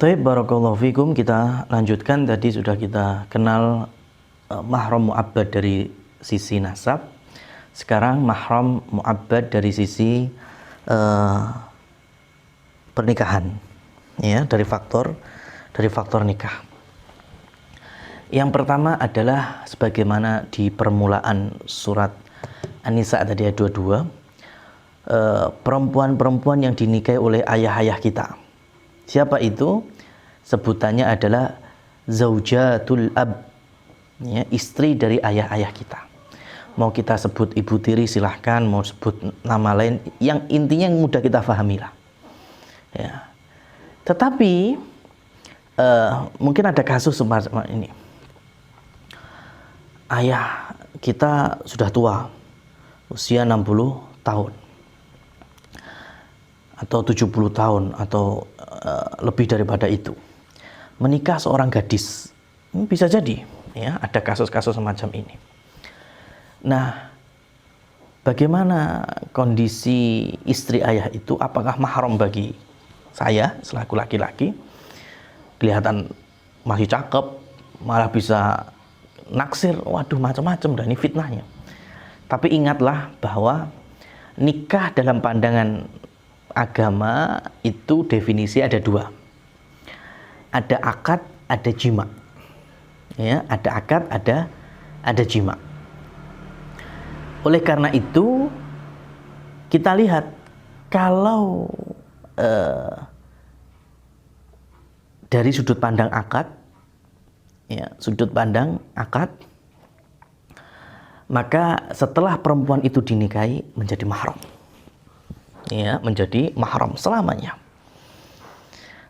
Baik, barakallahu fikum. Kita lanjutkan, tadi sudah kita kenal mahram mu'abbad dari sisi nasab. Sekarang mahram mu'abbad dari sisi pernikahan, ya, dari faktor nikah. Yang pertama adalah sebagaimana di permulaan surat An-Nisa tadi ayat 22, perempuan-perempuan yang dinikahi oleh ayah-ayah kita. Siapa itu? Sebutannya adalah zaujatul ab, ya, istri dari ayah-ayah kita. Mau kita sebut ibu tiri silahkan, mau sebut nama lain, yang intinya yang mudah kita pahami lah, ya. Tetapi mungkin ada kasus semacam ini. Ayah kita sudah tua, usia 60 tahun atau 70 tahun atau lebih daripada itu, menikah seorang gadis. Bisa jadi, ya, ada kasus-kasus semacam ini. Nah, bagaimana kondisi istri ayah itu? Apakah mahram bagi saya selaku laki-laki? Kelihatan masih cakep, malah bisa naksir, waduh, macam-macam, dan ini fitnahnya. Tapi ingatlah bahwa nikah dalam pandangan agama itu definisi ada dua. Ada akad, ada jima. Ya, ada akad, ada jima. Oleh karena itu, kita lihat kalau dari sudut pandang akad, ya, sudut pandang akad, maka setelah perempuan itu dinikahi menjadi mahram. Ya, menjadi mahram selamanya.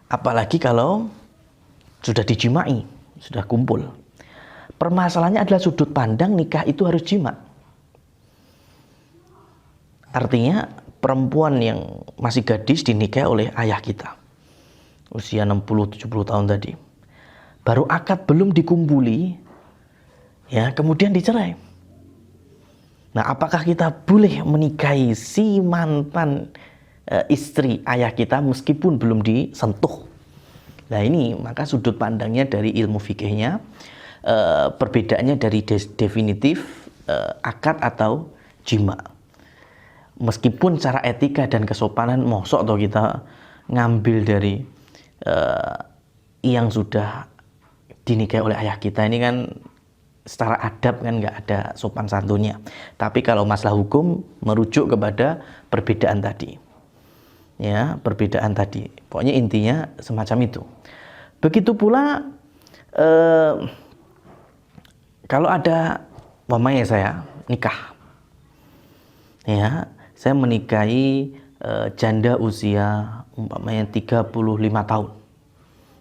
Apalagi kalau sudah dijimai, sudah kumpul. Permasalahannya adalah sudut pandang nikah itu harus jima. Artinya perempuan yang masih gadis dinikahi oleh ayah kita, usia 60-70 tahun tadi, baru akad belum dikumpuli, ya, kemudian dicerai. Nah, apakah kita boleh menikahi si mantan istri ayah kita meskipun belum disentuh? Nah, ini maka sudut pandangnya dari ilmu fikihnya, perbedaannya dari definitif akad atau jima. Meskipun secara etika dan kesopanan, mosok atau kita ngambil dari yang sudah dinikahi oleh ayah kita, ini kan secara adab kan nggak ada sopan santunnya. Tapi kalau masalah hukum merujuk kepada perbedaan tadi, ya, perbedaan tadi. Pokoknya intinya semacam itu. Begitu pula kalau ada umpamanya saya nikah, ya, saya menikahi janda usia umpamanya 35 tahun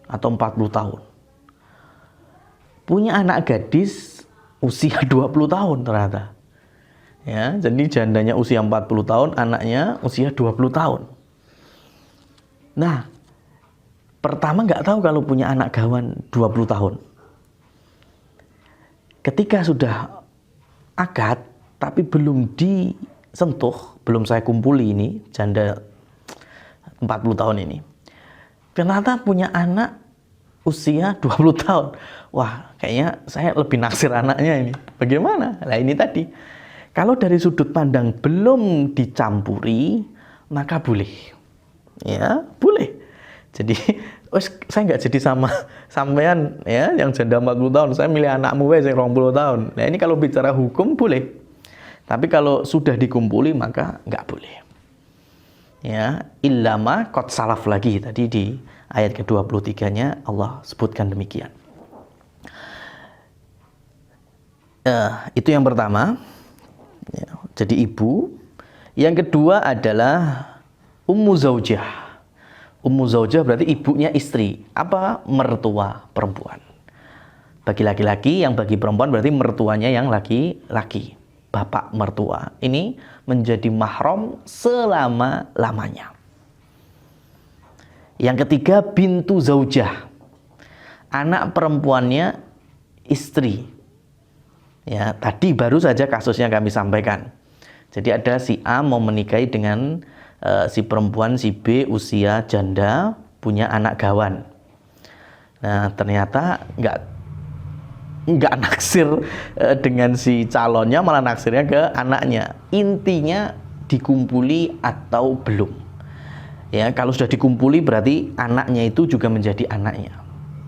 atau 40 tahun, punya anak gadis usia 20 tahun ternyata. Ya, jadi jandanya usia 40 tahun, anaknya usia 20 tahun. Nah, pertama nggak tahu kalau punya anak gawan 20 tahun. Ketika sudah akad tapi belum disentuh, belum saya kumpuli ini janda 40 tahun ini, ternyata punya anak usia 20 tahun. Wah, kayaknya saya lebih naksir anaknya ini. Bagaimana? Nah, ini tadi. Kalau dari sudut pandang belum dicampuri, maka boleh. Ya, boleh. Jadi, saya nggak jadi sama sampean, ya, yang janda 40 tahun. Saya milih anakmu wes yang 20 tahun. Nah, ini kalau bicara hukum boleh. Tapi kalau sudah dikumpuli maka nggak boleh. Ya, illama qad salaf lagi tadi di ayat ke-23-nya Allah sebutkan demikian. Itu yang pertama, ya, jadi ibu. Yang kedua adalah ummu zaujah. Ummu zaujah berarti ibunya istri. Apa? Mertua perempuan. Bagi laki-laki, yang bagi perempuan berarti mertuanya yang laki-laki. Bapak mertua. Ini menjadi mahram selama-lamanya. Yang ketiga, bintu zaujah. Anak perempuannya istri. Ya, tadi baru saja kasusnya kami sampaikan. Jadi ada si A mau menikahi dengan si perempuan si B usia janda, punya anak gawan. Nah, ternyata nggak naksir dengan si calonnya, malah naksirnya ke anaknya. Intinya dikumpuli atau belum. Ya, kalau sudah dikumpuli berarti anaknya itu juga menjadi anaknya,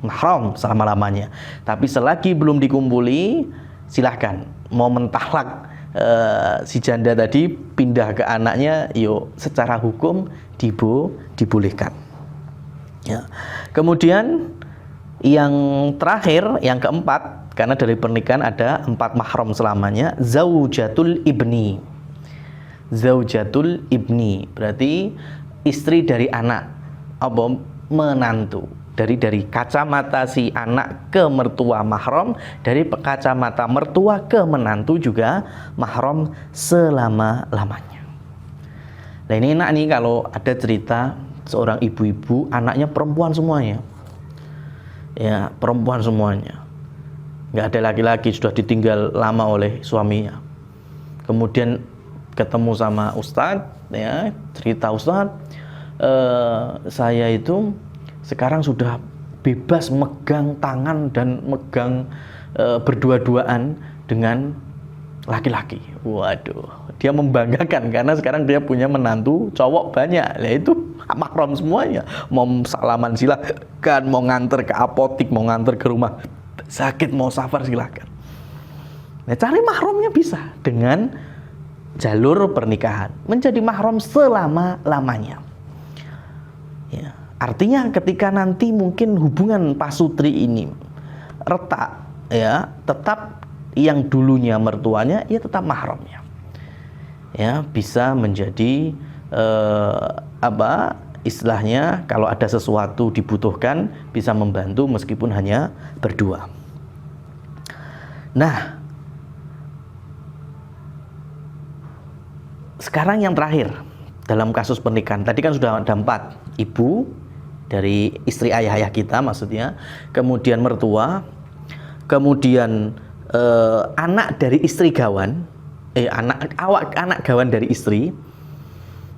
mahram selama-lamanya. Tapi selagi belum dikumpuli, silahkan mau mentalak si janda tadi pindah ke anaknya, yuk secara hukum dibolehkan. Ya. Kemudian yang terakhir, yang keempat, karena dari pernikahan ada 4 mahram selamanya, zaujatul ibni. Zaujatul ibni berarti istri dari anak, apa, menantu. Dari kacamata si anak ke mertua mahram, dari kacamata mertua ke menantu juga mahram selama-lamanya. Nah, ini enak nih kalau ada cerita seorang ibu-ibu anaknya perempuan semuanya. Ya, perempuan semuanya. Nggak ada laki-laki, sudah ditinggal lama oleh suaminya. Kemudian ketemu sama ustadz, ya, cerita ustadz, saya itu sekarang sudah bebas megang tangan dan megang berdua-duaan dengan laki-laki. Waduh, dia membanggakan karena sekarang dia punya menantu cowok banyak. Nah, itu mahram semuanya. Mau salaman silakan, mau nganter ke apotik, mau nganter ke rumah sakit, mau safar silakan. Nah, cari mahramnya bisa dengan jalur pernikahan, menjadi mahram selama-lamanya. Ya, artinya ketika nanti mungkin hubungan pasutri ini retak, ya, tetap yang dulunya mertuanya ya tetap mahramnya. Ya, bisa menjadi istilahnya kalau ada sesuatu dibutuhkan bisa membantu meskipun hanya berdua. Nah, sekarang yang terakhir dalam kasus pernikahan, tadi kan sudah ada 4, ibu dari istri ayah kita maksudnya, kemudian mertua, kemudian anak dari istri gawan, anak gawan dari istri,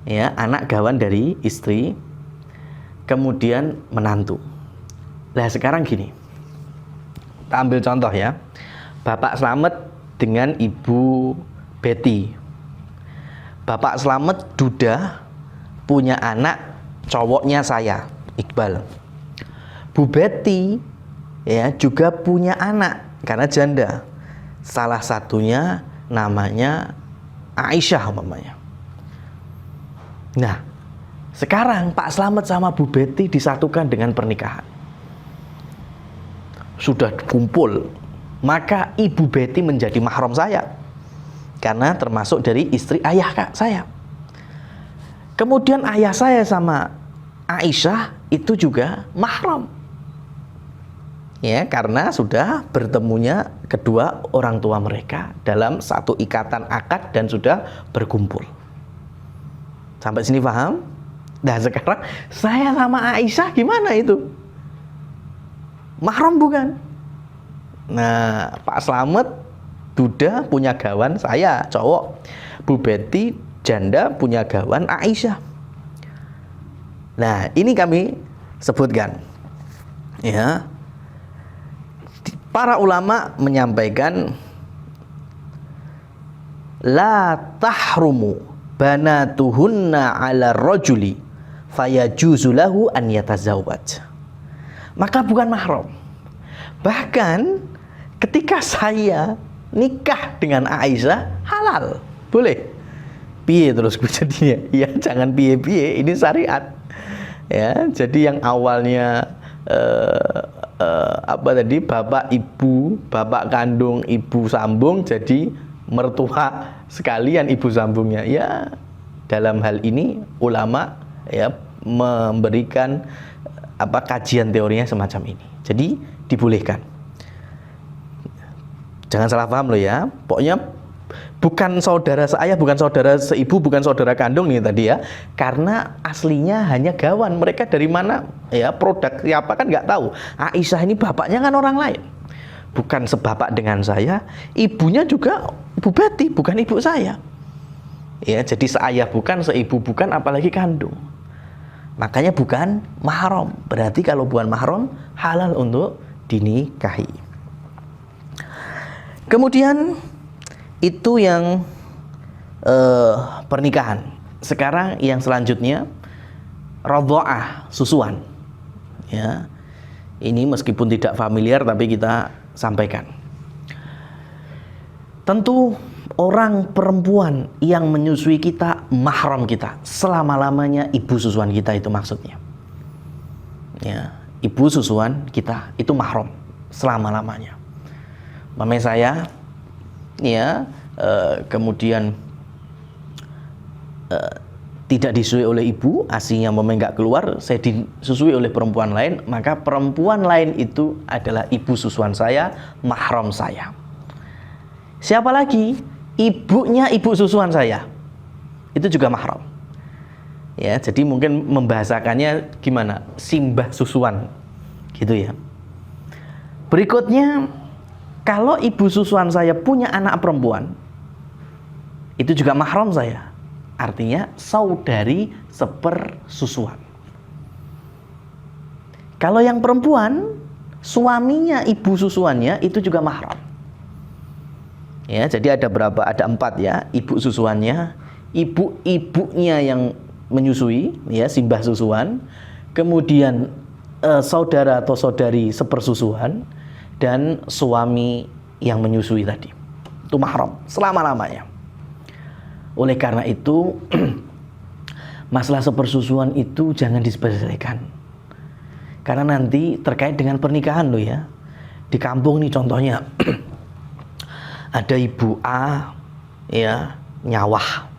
ya, anak gawan dari istri, kemudian menantu. Nah, sekarang gini, kita ambil contoh ya, Bapak Slamet dengan Ibu Betty. Bapak Slamet duda, punya anak cowoknya saya, Iqbal. Bu Betty, ya, juga punya anak karena janda. Salah satunya namanya Aisyah umpamanya. Nah, sekarang Pak Slamet sama Bu Betty disatukan dengan pernikahan. Sudah kumpul, maka Ibu Betty menjadi mahram saya karena termasuk dari istri ayah saya. Kemudian ayah saya sama Aisyah itu juga mahram, ya, karena sudah bertemunya kedua orang tua mereka dalam satu ikatan akad dan sudah berkumpul. Sampai sini paham? Nah, sekarang saya sama Aisyah gimana itu? Mahram bukan? Nah, Pak Slamet duda punya gawan saya cowok, Bu Betty janda punya gawan Aisyah. Nah, ini kami sebutkan, ya, para ulama menyampaikan la tahrumu banatuhunna ala rajuli fayajuzu lahu an yatazawwaj. Maka bukan mahram. Bahkan ketika saya nikah dengan Aisyah halal, boleh. Piye terus jadinya? Ya, jangan piye-piye, ini syariat. Ya, jadi yang awalnya bapak ibu, bapak kandung, ibu sambung jadi mertua sekalian ibu sambungnya. Ya, dalam hal ini ulama ya memberikan kajian teorinya semacam ini. Jadi dibolehkan. Jangan salah paham loh ya. Pokoknya bukan saudara seayah, bukan saudara seibu, bukan saudara kandung nih tadi ya. Karena aslinya hanya gawan. Mereka dari mana? Ya, produk siapa kan nggak tahu. Aisyah ini bapaknya kan orang lain. Bukan sebapak dengan saya. Ibunya juga Bu Betty, bukan ibu saya. Ya, jadi seayah bukan, seibu bukan, apalagi kandung. Makanya bukan mahram. Berarti kalau bukan mahram halal untuk dinikahi. Kemudian itu yang pernikahan. Sekarang yang selanjutnya radha'ah, susuan. Ya. Ini meskipun tidak familiar tapi kita sampaikan. Tentu orang perempuan yang menyusui kita mahram kita selama-lamanya, ibu susuan kita itu maksudnya. Ya, ibu susuan kita itu mahram selama-lamanya. Mama saya ya kemudian tidak disusui oleh ibu, asinya mama nggak keluar, saya disusui oleh perempuan lain, maka perempuan lain itu adalah ibu susuan saya, mahram saya. Siapa lagi? Ibunya ibu susuan saya. Itu juga mahram. Ya, jadi mungkin membahasakannya gimana? Simbah susuan. Gitu ya. Berikutnya, kalau ibu susuan saya punya anak perempuan, itu juga mahram saya. Artinya saudari sepersusuan. Kalau yang perempuan, suaminya ibu susuannya itu juga mahram. Ya, jadi ada berapa? Ada 4 ya. Ibu susuannya, ibunya yang menyusui, ya, simbah susuan. Kemudian saudara atau saudari sepersusuan dan suami yang menyusui tadi. Itu mahram selama-lamanya. Oleh karena itu masalah sepersusuan itu jangan disepelekan. Karena nanti terkait dengan pernikahan loh ya. Di kampung nih contohnya ada ibu A ya nyawah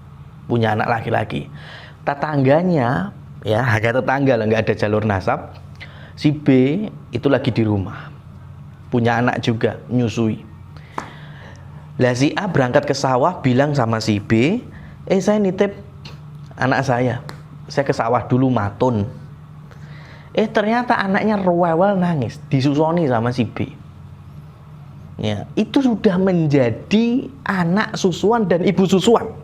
punya anak laki-laki. Tetangganya ya, hanya tetangga lah, nggak ada jalur nasab. Si B itu lagi di rumah punya anak juga nyusui. Lah si A berangkat ke sawah bilang sama si B, saya nitip anak saya ke sawah dulu matun. Ternyata anaknya rewel nangis, disusoni sama si B. Ya, itu sudah menjadi anak susuan dan ibu susuan.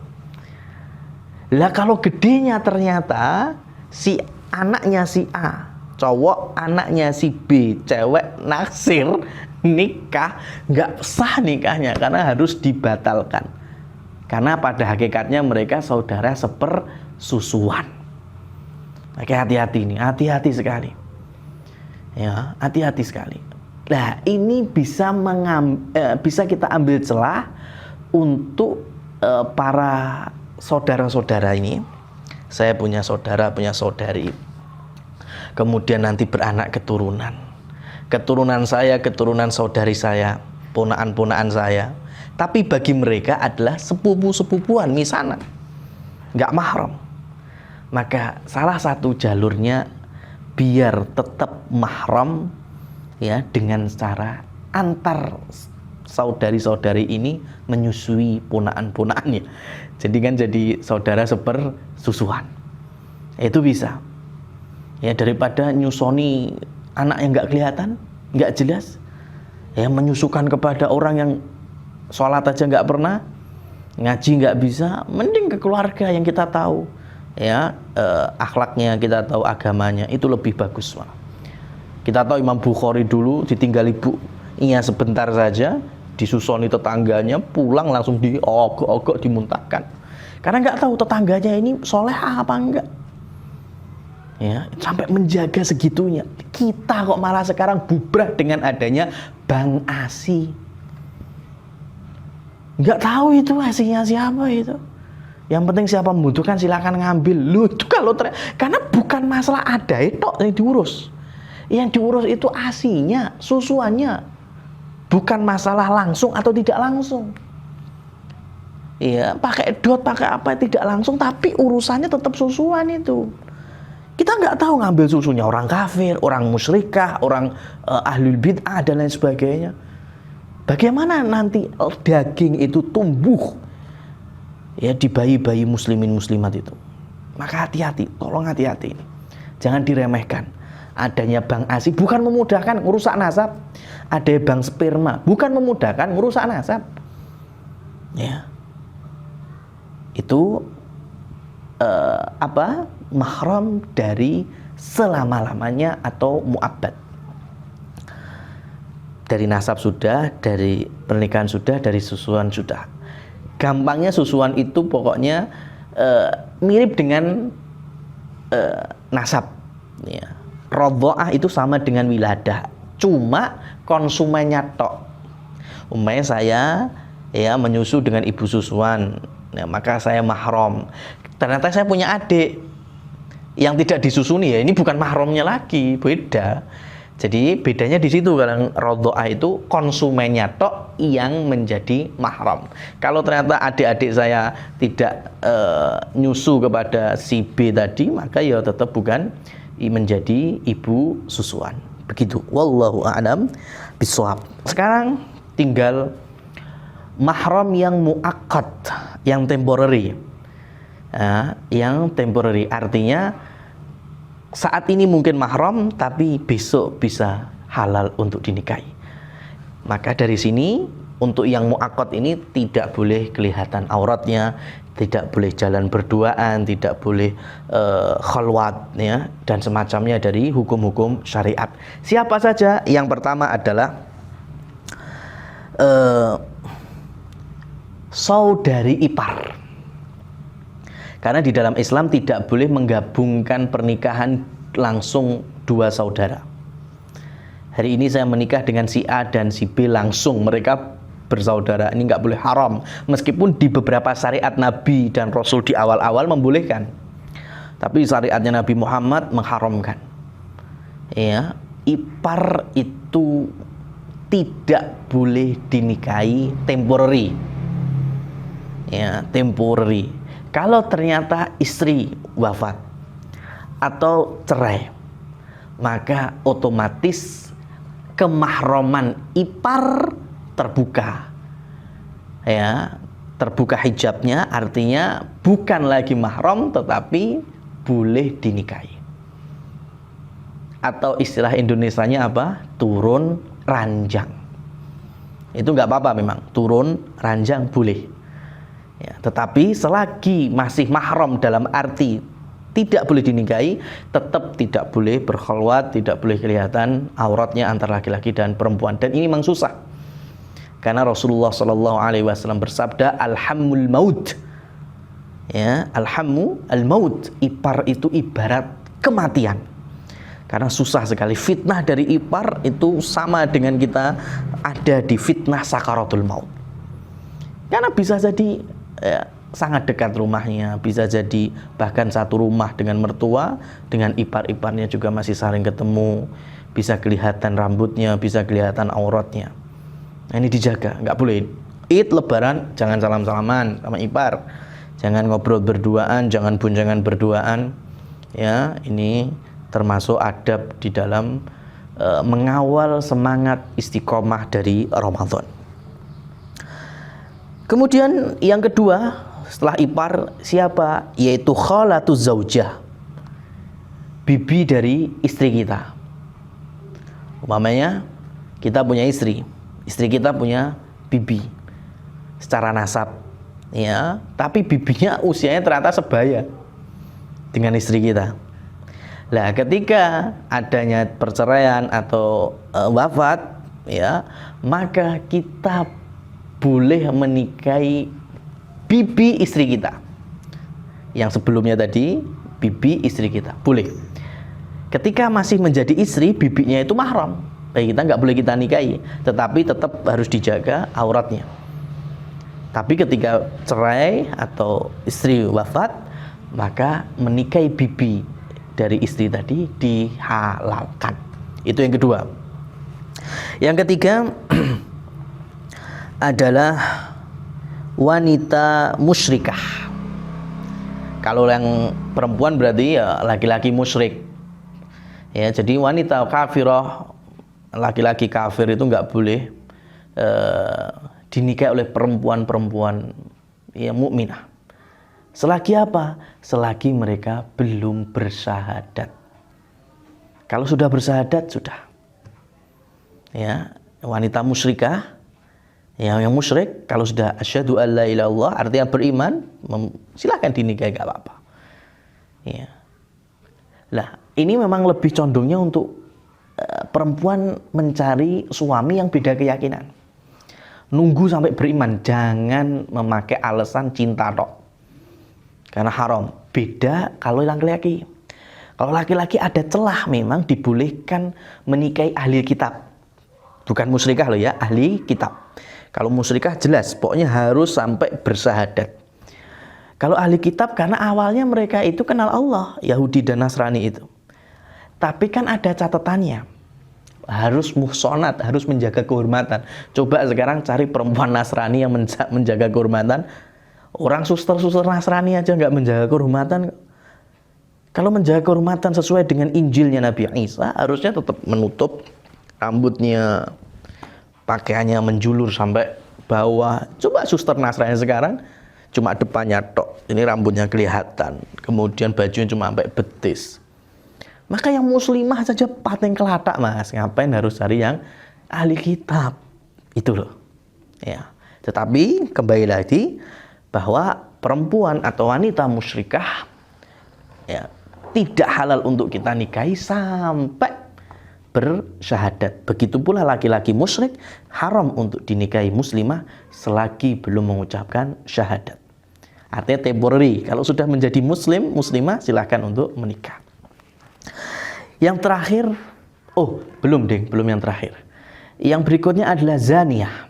Lah kalau gedenya ternyata si anaknya si A cowok, anaknya si B cewek naksir, nikah, nggak sah nikahnya karena harus dibatalkan. Karena pada hakikatnya mereka saudara sepersusuan. Oke, hati-hati nih, hati-hati sekali. Ya, hati-hati sekali. Nah, ini bisa kita ambil celah untuk para saudara-saudara ini. Saya punya saudara, punya saudari. Kemudian nanti beranak keturunan. Keturunan saya, keturunan saudari saya, ponaan-ponaan saya. Tapi bagi mereka adalah sepupu-sepupuan misanan. Nggak mahram. Maka salah satu jalurnya biar tetap mahram ya, dengan cara antar saudari-saudari ini menyusui ponaan-ponaannya. Jadi kan jadi saudara sepersusuan. Itu bisa. Ya, daripada nyusoni anak yang nggak kelihatan, nggak jelas, ya menyusukan kepada orang yang sholat aja nggak pernah, ngaji nggak bisa, mending ke keluarga yang kita tahu, ya akhlaknya kita tahu, agamanya itu lebih bagus malah. Kita tahu Imam Bukhari dulu ditinggal ibunya sebentar saja, disusoni tetangganya, pulang langsung diogok-ogok, dimuntahkan. Karena nggak tahu tetangganya ini soleh apa enggak. Ya, sampai menjaga segitunya. Kita kok malah sekarang bubrah dengan adanya Bank ASI. Nggak tahu itu asinya siapa itu. Yang penting siapa membutuhkan silakan ngambil. Lu itu kalau karena bukan masalah ada itu yang diurus. Yang diurus itu asinya, susuannya. Bukan masalah langsung atau tidak langsung. Iya, pakai dot, pakai apa tidak langsung, tapi urusannya tetap susuan itu. Kita nggak tahu ngambil susunya orang kafir, orang musyrikah, orang ahlul bid'ah dan lain sebagainya. Bagaimana nanti daging itu tumbuh ya di bayi-bayi muslimin muslimat itu. Maka hati-hati, tolong hati-hati ini. Jangan diremehkan. Adanya bank ASI bukan memudahkan merusak nasab. Ada bank sperma bukan memudahkan merusak nasab. Ya. Itu mahram dari selama-lamanya atau mu'abbad. dari nasab sudah, dari pernikahan sudah, dari susuan sudah. Gampangnya susuan itu pokoknya mirip dengan nasab. Ya. Rodho'ah itu sama dengan wiladah, cuma konsumennya tok. Umpamanya saya ya menyusu dengan ibu susuan, ya, maka saya mahram. Ternyata saya punya adik yang tidak disusuni, ya ini bukan mahramnya lagi, beda. Jadi bedanya di situ. Kalau rodho'ah itu konsumennya tok yang menjadi mahram. Kalau ternyata adik-adik saya tidak nyusu kepada si B tadi, maka ya tetap bukan menjadi ibu susuan. Begitu. Wallahu a'lam bishawab. Sekarang tinggal mahram yang muakkad, yang temporary. Yang temporary artinya saat ini mungkin mahram, tapi besok bisa halal untuk dinikahi. Maka dari sini untuk yang muakkad ini tidak boleh kelihatan auratnya, tidak boleh jalan berduaan, tidak boleh khalwat, ya, dan semacamnya dari hukum-hukum syariat. Siapa saja? Yang pertama adalah saudari ipar. Karena di dalam Islam tidak boleh menggabungkan pernikahan langsung dua saudara. Hari ini saya menikah dengan si A dan si B langsung, mereka bersaudara. Ini nggak boleh, haram. Meskipun di beberapa syariat Nabi dan Rasul di awal-awal membolehkan, tapi syariatnya Nabi Muhammad mengharamkan. Ya, ipar itu tidak boleh dinikahi temporary. Ya, temporary. Kalau ternyata istri wafat atau cerai, maka otomatis kemahraman ipar terbuka. Ya, terbuka hijabnya, artinya bukan lagi mahram tetapi boleh dinikahi. Atau istilah Indonesianya apa? Turun ranjang. Itu nggak apa-apa memang, turun ranjang boleh. Ya, tetapi selagi masih mahram dalam arti tidak boleh dinikahi, tetap tidak boleh berkhalwat, tidak boleh kelihatan auratnya antara laki-laki dan perempuan. Dan ini memang susah, karena Rasulullah SAW bersabda, alhammul maut. Ya, alhammu al-maut, ipar itu ibarat kematian. Karena susah sekali, fitnah dari ipar itu sama dengan kita ada di fitnah sakaratul maut. Karena bisa jadi sangat dekat rumahnya, bisa jadi bahkan satu rumah dengan mertua, dengan ipar-iparnya juga masih saling ketemu, bisa kelihatan rambutnya, bisa kelihatan auratnya. Nah, ini dijaga, nggak boleh. Id, Lebaran, jangan salam-salaman sama ipar, jangan ngobrol berduaan, jangan boncengan berduaan. Ya, ini termasuk adab di dalam mengawal semangat istiqomah dari Ramadan. Kemudian yang kedua setelah ipar siapa? Yaitu khalatuz zaujah, bibi dari istri kita. Umpamanya kita punya istri kita punya bibi secara nasab, ya, tapi bibinya usianya ternyata sebaya dengan istri kita. Nah, ketika adanya perceraian atau wafat, ya, maka kita boleh menikahi bibi istri kita. Yang sebelumnya tadi bibi istri kita boleh. Ketika masih menjadi istri, bibinya itu mahram, kita nggak boleh kita nikahi, tetapi tetap harus dijaga auratnya. Tapi ketika cerai atau istri wafat, maka menikahi bibi dari istri tadi dihalalkan. Itu yang kedua. Yang ketiga adalah wanita musyrikah. Kalau yang perempuan berarti ya laki-laki musyrik. Ya, jadi wanita kafirah, laki-laki kafir itu nggak boleh dinikahi oleh perempuan-perempuan yang mukminah. Selagi apa? Selagi mereka belum bersyahadat. Kalau sudah bersyahadat sudah. Ya, wanita musyrikah, ya, yang musyrik kalau sudah asyhadu alla ilaha illallah artinya beriman, silakan dinikahi, enggak apa-apa. Ya. Lah, ini memang lebih condongnya untuk perempuan mencari suami yang beda keyakinan. Nunggu sampai beriman, jangan memakai alasan cinta tok. Karena haram. Beda kalau laki-laki. Kalau laki-laki ada celah, memang dibolehkan menikahi ahli kitab. Bukan musyrikah loh ya, ahli kitab. Kalau musyrikah jelas, pokoknya harus sampai bersyahadat. Kalau ahli kitab karena awalnya mereka itu kenal Allah, Yahudi dan Nasrani itu. Tapi kan ada catatannya. Harus muhsonat, harus menjaga kehormatan. Coba sekarang cari perempuan Nasrani yang menjaga kehormatan. Orang suster-suster Nasrani aja nggak menjaga kehormatan. Kalau menjaga kehormatan sesuai dengan Injilnya Nabi Isa, harusnya tetap menutup rambutnya, pakaiannya menjulur sampai bawah. Coba suster Nasrani sekarang cuma depannya tok, ini rambutnya kelihatan, kemudian bajunya cuma sampai betis. Maka yang muslimah saja pating kelatak mas, ngapain harus cari yang ahli kitab? Itu loh. Ya. Tetapi kembali lagi bahwa perempuan atau wanita musyrikah ya, tidak halal untuk kita nikahi sampai bersyahadat. Begitu pula laki-laki musyrik haram untuk dinikahi muslimah selagi belum mengucapkan syahadat. Artinya temporary. Kalau sudah menjadi muslim, muslimah silahkan untuk menikah. Yang terakhir, belum yang terakhir. Yang berikutnya adalah zaniyah,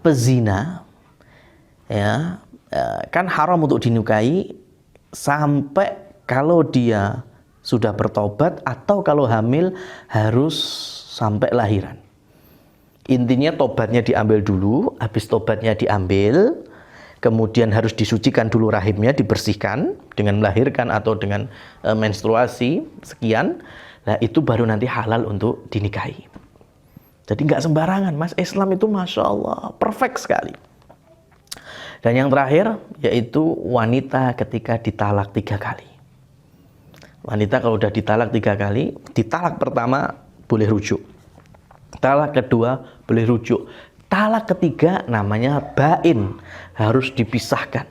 pezina. Ya, kan haram untuk dinikahi sampai kalau dia sudah bertobat atau kalau hamil harus sampai lahiran. Intinya tobatnya diambil dulu, habis tobatnya diambil, kemudian harus disucikan dulu rahimnya, dibersihkan dengan melahirkan atau dengan menstruasi sekian. Nah itu baru nanti halal untuk dinikahi. Jadi nggak sembarangan mas, Islam itu Masya Allah perfect sekali. Dan yang terakhir yaitu wanita ketika ditalak 3 kali. Wanita kalau udah ditalak 3 kali, ditalak pertama boleh rujuk, talak kedua boleh rujuk, talak ketiga namanya bain, harus dipisahkan.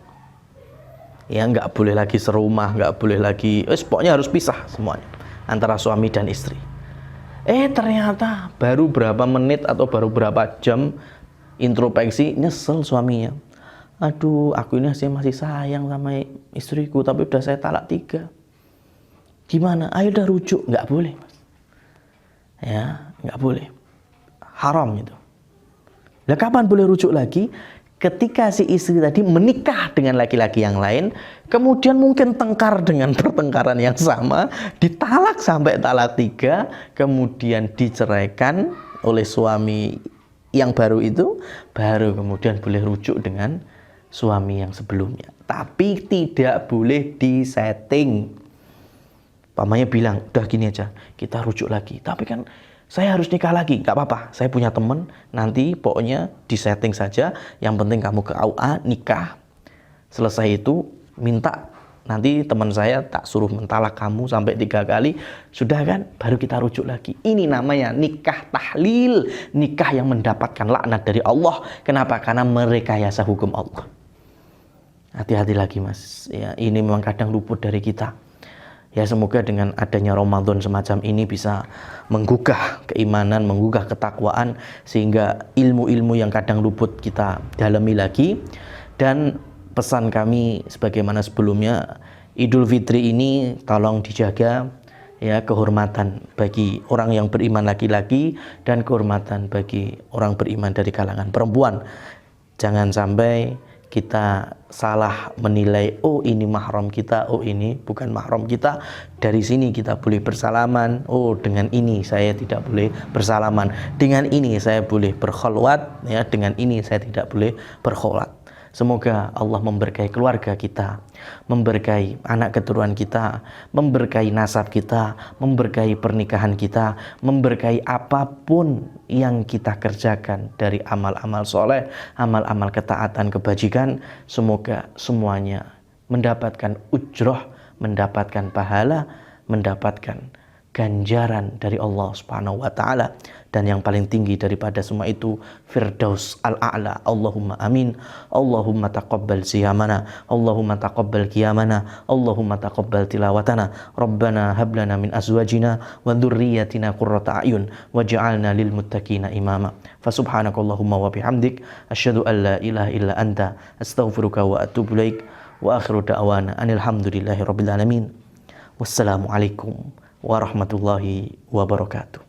Ya nggak boleh lagi serumah, nggak boleh lagi, pokoknya harus pisah semuanya antara suami dan istri. Ternyata baru berapa menit atau baru berapa jam introspeksi, nyesel suaminya. Aduh, aku ini masih sayang sama istriku, tapi udah saya talak 3. Gimana? Ayo udah rujuk. Nggak boleh mas. Ya, nggak boleh. Haram itu. Nah, kapan boleh rujuk lagi? Ketika si istri tadi menikah dengan laki-laki yang lain, kemudian mungkin tengkar dengan pertengkaran yang sama, ditalak sampai talak 3, kemudian diceraikan oleh suami yang baru itu, baru kemudian boleh rujuk dengan suami yang sebelumnya. Tapi tidak boleh disetting. Pamannya bilang, udah gini aja, kita rujuk lagi. Tapi kan saya harus nikah lagi. Gak apa-apa, saya punya temen, nanti pokoknya disetting saja. Yang penting kamu ke AUA, nikah. Selesai itu, minta nanti teman saya tak suruh mentalak kamu sampai 3 kali. Sudah kan, baru kita rujuk lagi. Ini namanya nikah tahlil. Nikah yang mendapatkan laknat dari Allah. Kenapa? Karena merekayasa hukum Allah. Hati-hati lagi mas. Ya, ini memang kadang luput dari kita. Ya semoga dengan adanya Ramadan semacam ini bisa menggugah keimanan, menggugah ketakwaan, sehingga ilmu-ilmu yang kadang luput kita dalami lagi. Dan pesan kami sebagaimana sebelumnya, Idul Fitri ini tolong dijaga ya, kehormatan bagi orang yang beriman laki-laki dan kehormatan bagi orang beriman dari kalangan perempuan. Jangan sampai kita salah menilai, oh ini mahram kita, oh ini bukan mahram kita. Dari sini kita boleh bersalaman, oh dengan ini saya tidak boleh bersalaman, dengan ini saya boleh berkholwat, ya dengan ini saya tidak boleh berkholwat. Semoga Allah memberkahi keluarga kita, memberkahi anak keturunan kita, memberkahi nasab kita, memberkahi pernikahan kita, memberkahi apapun yang kita kerjakan dari amal-amal soleh, amal-amal ketaatan, kebajikan. Semoga semuanya mendapatkan ujroh, mendapatkan pahala, mendapatkan ganjaran dari Allah Subhanahu wa taala, dan yang paling tinggi daripada semua itu Firdaus al-A'la. Allahumma amin. Allahumma taqabbal siyamana, Allahumma taqabbal qiyamana, Allahumma taqabbal tilawatana. Rabbana hab lana min azwajina wa dzurriyyatina qurrata a'yun waj'alna lil muttaqina imama. Fa subhanakallahumma wa bihamdik asyhadu an la ilaha illa anta astaghfiruka wa atubu ilaik. Wa akhiru da'wana anil hamdulillahi rabbil alamin. Wassalamualaikum warahmatullahi wabarakatuh.